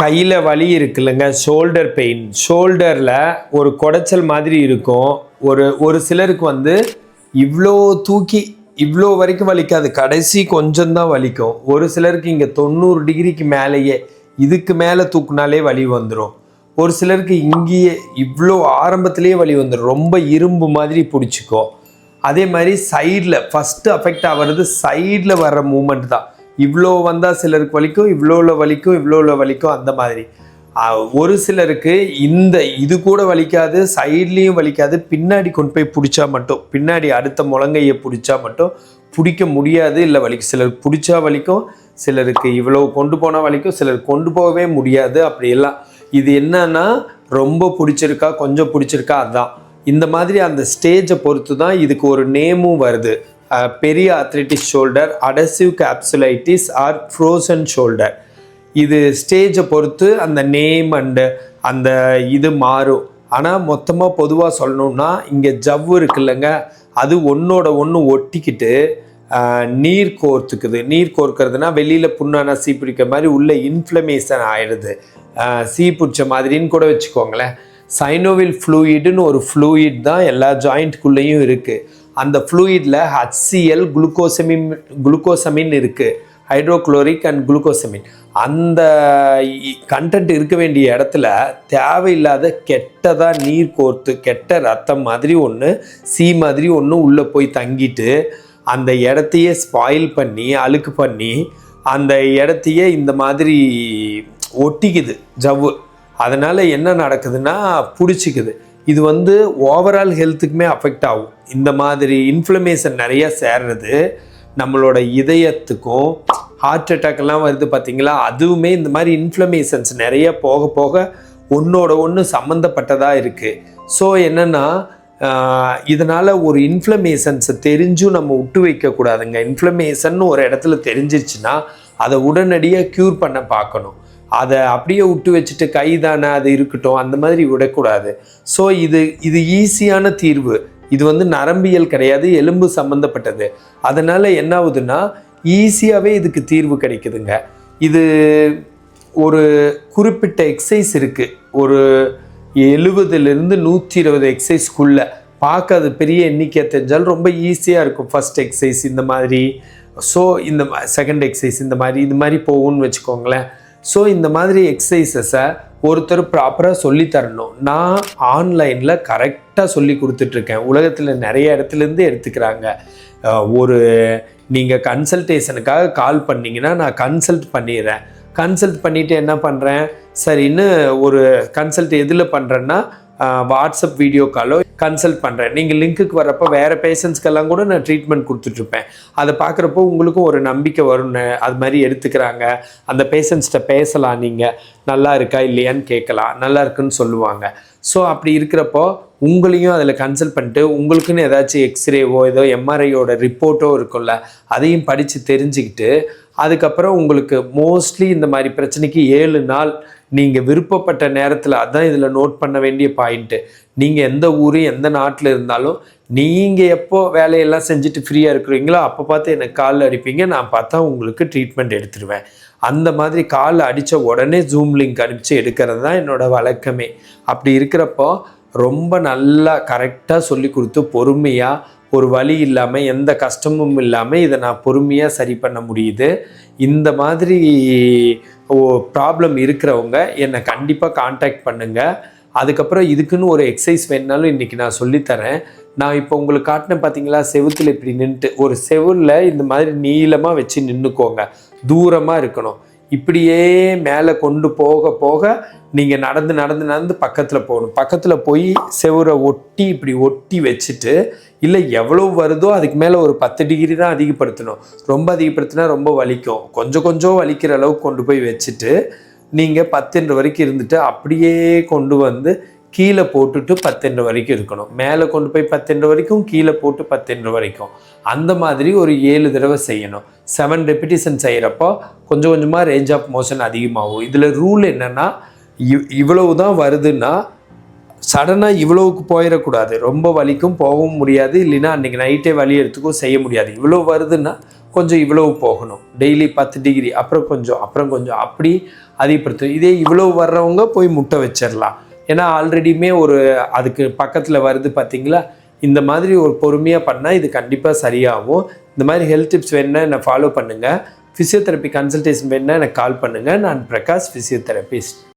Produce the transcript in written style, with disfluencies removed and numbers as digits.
கையில் வலி இருக்குல்லங்க, ஷோல்டர் பெயின், ஷோல்டரில் ஒரு குடைச்சல் மாதிரி இருக்கும். ஒரு சிலருக்கு வந்து இவ்வளோ தூக்கி இவ்வளோ வரைக்கும் வலிக்காது, கடைசி கொஞ்சம் தான் வலிக்கும். ஒரு சிலருக்கு இங்கே 90 டிகிரிக்கு மேலேயே, இதுக்கு மேலே தூக்குனாலே வலி வந்துடும். ஒரு சிலருக்கு இங்கேயே இவ்வளோ ஆரம்பத்திலேயே வலி வந்துடும், ரொம்ப இரும்பு மாதிரி பிடிச்சிக்கும். அதே மாதிரி சைடில் ஃபஸ்ட்டு அஃபெக்ட் ஆகிறது சைடில் வர்ற மூமெண்ட் தான். இவ்வளோ வந்தால் சிலருக்கு வலிக்கும், இவ்வளோவில் வலிக்கும் அந்த மாதிரி. ஒரு சிலருக்கு இது கூட வலிக்காது, சைட்லேயும் வலிக்காது, பின்னாடி கொண்டு போய் பிடிச்சா மட்டும், பின்னாடி அடுத்த முழங்கையை பிடிச்சா மட்டும் பிடிக்க முடியாது, இல்லை வலிக்கும். சிலருக்கு பிடிச்சா வலிக்கும், சிலருக்கு இவ்வளோ கொண்டு போனால் வலிக்கும், சிலருக்கு கொண்டு போகவே முடியாது. அப்படியெல்லாம் இது என்னன்னா ரொம்ப பிடிச்சிருக்கா கொஞ்சம் பிடிச்சிருக்கா அதுதான். இந்த மாதிரி அந்த ஸ்டேஜை பொறுத்து தான் இதுக்கு ஒரு நேமும் வருது. பெரிய arthritis shoulder, adhesive capsulitis or frozen shoulder. இது ஸ்டேஜை பொறுத்து அந்த நேம் அண்டு அந்த இது மாறும். ஆனால் மொத்தமாக பொதுவாக சொல்லணும்னா இங்கே ஜவ்வு இருக்குல்லங்க, அது ஒன்றோட ஒன்று ஒட்டிக்கிட்டு நீர் கோர்த்துக்குது. நீர் கோர்க்கிறதுனா வெளியில் புண்ணானா சீ பிடிக்கிற மாதிரி உள்ள இன்ஃப்ளமேஷன் ஆயிடுது, சீ பிடிச்ச மாதிரின்னு கூட வச்சுக்கோங்களேன். சைனோவில் ஃப்ளூயிடுன்னு ஒரு ஃப்ளூயிட் தான் எல்லா ஜாயிண்ட்குள்ளேயும் இருக்குது. அந்த ஃப்ளூயிடில் HCl குளுக்கோசமின் இருக்குது, ஹைட்ரோக்ளோரிக் அண்ட் குளுக்கோசமின். அந்த கண்டென்ட் இருக்க வேண்டிய இடத்துல தேவையில்லாத கெட்டதாக நீர் கோர்த்து கெட்ட ரத்தம் மாதிரி ஒன்று, சீ மாதிரி ஒன்று உள்ளே போய் தங்கிட்டு அந்த இடத்தையே ஸ்பாயில் பண்ணி அழுக்கு பண்ணி அந்த இடத்தையே இந்த மாதிரி ஒட்டிக்குது ஜவ்வு. அதனால் என்ன நடக்குதுன்னா பிடிச்சிக்குது. இது வந்து ஓவரால் ஹெல்த்துக்குமே அஃபெக்ட் ஆகும். இந்த மாதிரி இன்ஃப்ளமேஷன் நிறைய சேர்றது நம்மளோட இதயத்துக்கும், ஹார்ட் அட்டாக்லாம் வருது பார்த்தீங்களா, அதுவுமே இந்த மாதிரி இன்ஃப்ளமேஷன்ஸ் நிறைய போக போக ஒன்றோட ஒன்று சம்மந்தப்பட்டதாக இருக்குது. ஸோ என்னென்னா இதனால் ஒரு இன்ஃப்ளமேஷன்ஸை தெரிஞ்சும் நம்ம விட்டு வைக்கக்கூடாதுங்க. இன்ஃப்ளமேஷன் ஒரு இடத்துல தெரிஞ்சிருச்சுன்னா அதை உடனடியாக க்யூர் பண்ண பார்க்கணும். அதை அப்படியே விட்டு வச்சுட்டு கை தானே அது இருக்கட்டும் அந்த மாதிரி விடக்கூடாது. ஸோ இது ஈஸியான தீர்வு. இது வந்து நரம்பியல் கிடையாது, எலும்பு சம்மந்தப்பட்டது. அதனால் என்ன ஆகுதுன்னா ஈஸியாகவே இதுக்கு தீர்வு கிடைக்குதுங்க. இது ஒரு குறிப்பிட்ட எக்ஸசைஸ் இருக்குது, ஒரு 70லேருந்து 120 எக்ஸசைஸ்க்குள்ளே. பார்க்க அது பெரிய எண்ணிக்கை தெரிஞ்சாலும் ரொம்ப ஈஸியாக இருக்கும். ஃபஸ்ட் எக்ஸசைஸ் இந்த மாதிரி, ஸோ இந்த செகண்ட் எக்ஸசைஸ் இந்த மாதிரி போகும்னு வச்சுக்கோங்களேன். ஸோ இந்த மாதிரி எக்ஸசைசஸை ஒருத்தர் ப்ராப்பராக சொல்லித்தரணும். நான் ஆன்லைனில் கரெக்டாக சொல்லி கொடுத்துட்ருக்கேன். உலகத்தில் நிறைய இடத்துலேருந்து எடுத்துக்கிறாங்க. நீங்கள் கன்சல்டேஷனுக்காக கால் பண்ணிங்கன்னா நான் கன்சல்ட் பண்ணிடுறேன். கன்சல்ட் பண்ணிவிட்டு என்ன பண்ணுறேன், சரின்னு ஒரு கன்சல்ட் எதில் பண்ணுறேன்னா வாட்ஸ்அப் வீடியோ காலோ கன்சல்ட் பண்ணுறேன். நீங்கள் லிங்க்குக்கு வரப்போ வேறு பேஷண்ட்ஸ்க்கெல்லாம் கூட நான் ட்ரீட்மெண்ட் கொடுத்துட்ருப்பேன். அதை பார்க்குறப்போ உங்களுக்கும் ஒரு நம்பிக்கை வரும்னு, அது மாதிரி எடுத்துக்கிறாங்க. அந்த பேஷண்ட்ஸ்கிட்ட பேசலாம், நீங்கள் நல்லா இருக்கா இல்லையான்னு கேட்கலாம், நல்லா இருக்குன்னு சொல்லுவாங்க. ஸோ அப்படி இருக்கிறப்போ உங்களையும் அதில் கன்சல்ட் பண்ணிட்டு உங்களுக்குன்னு ஏதாச்சும் எக்ஸ்ரேவோ ஏதோ எம்ஆர்ஐயோட ரிப்போர்ட்டோ இருக்கும்ல, அதையும் படித்து தெரிஞ்சுக்கிட்டு அதுக்கப்புறம் உங்களுக்கு மோஸ்ட்லி இந்த மாதிரி பிரச்சனைக்கு 7 நாள் நீங்கள் விருப்பப்பட்ட நேரத்தில், அதுதான் இதில் நோட் பண்ண வேண்டிய பாயிண்ட்டு. நீங்கள் எந்த ஊர் எந்த நாட்டில் இருந்தாலும் நீங்கள் எப்போ வேலையெல்லாம் செஞ்சுட்டு ஃப்ரீயாக இருக்கிறீங்களோ அப்போ பார்த்து எனக்கு கால் அடிப்பீங்க, நான் பார்த்தா உங்களுக்கு ட்ரீட்மெண்ட் எடுத்துருவேன். அந்த மாதிரி கால் அடித்த உடனே ஜூம் லிங்க் அனுப்பிச்சு எடுக்கிறது தான் என்னோடய வழக்கமே. அப்படி இருக்கிறப்போ ரொம்ப நல்லா கரெக்டாக சொல்லி கொடுத்து பொறுமையாக, ஒரு வலி இல்லாமல் எந்த கஷ்டமும் இல்லாமல் இதை நான் பொறுமையாக சரி பண்ண முடியுது. இந்த மாதிரி ப்ராப்ளம் இருக்கிறவங்க என்னை கண்டிப்பாக கான்டாக்ட் பண்ணுங்கள். அதுக்கப்புறம் இதுக்குன்னு ஒரு எக்ஸசைஸ் வேணுனாலும் இன்றைக்கி நான் சொல்லித்தரேன். நான் இப்போ உங்களுக்கு காட்டினேன் பார்த்தீங்களா, செவுத்தில் இப்படி நின்றுட்டு, ஒரு செவுலில் இந்த மாதிரி நீளமாக வச்சு நின்றுக்கோங்க, தூரமாக இருக்கணும். இப்படியே மேலே கொண்டு போக போக நீங்கள் நடந்து பக்கத்தில் போகணும். பக்கத்தில் போய் செவுரை இப்படி ஒட்டி வச்சுட்டு, இல்லை எவ்வளோ வருதோ அதுக்கு மேலே ஒரு 10 டிகிரி தான் அதிகப்படுத்தணும். ரொம்ப அதிகப்படுத்தினா ரொம்ப வலிக்கும். கொஞ்சம் வலிக்கிற அளவுக்கு கொண்டு போய் வச்சுட்டு நீங்கள் 10 வரைக்கும் இருந்துட்டு அப்படியே கொண்டு வந்து கீழே போட்டுட்டு 10 வரைக்கும் இருக்கணும். மேலே கொண்டு போய் 10 வரைக்கும், கீழே போட்டு 10 வரைக்கும். அந்த மாதிரி ஒரு 7 தடவை செய்யணும். 7 ரெப்பிட்டிஷன் செய்கிறப்போ கொஞ்சம் கொஞ்சமாக ரேஞ்ச் ஆஃப் மோஷன் அதிகமாகும். இதில் ரூல் என்னென்னா, இவ்வளவு தான் வருதுன்னா சடனாக இவ்வளவுக்கு போயிடக்கூடாது. ரொம்ப வலிக்கும் போகவும் முடியாது, இல்லைன்னா அன்றைக்கி நைட்டே வலி எடுத்துக்கும் செய்ய முடியாது. இவ்வளோ வருதுன்னா கொஞ்சம் இவ்வளவு போகணும். டெய்லி 10 டிகிரி, அப்புறம் கொஞ்சம் அப்படி அதிகப்படுத்தும். இதே இவ்வளோ வர்றவங்க போய் முட்டை வச்சிடலாம். ஏன்னா ஆல்ரெடியுமே அதுக்கு பக்கத்தில் வருது பார்த்தீங்களா. இந்த மாதிரி ஒரு பொறுமையாக பண்ணால் இது கண்டிப்பாக சரியாகும். இந்த மாதிரி ஹெல்த் டிப்ஸ் வேணுன்னா என்னை ஃபாலோ பண்ணுங்கள். ஃபிசியோதெரப்பி கன்சல்டேஷன் வேணுன்னா எனக்கு கால் பண்ணுங்கள். நான் பிரகாஷ், ஃபிசியோதெரபிஸ்ட்.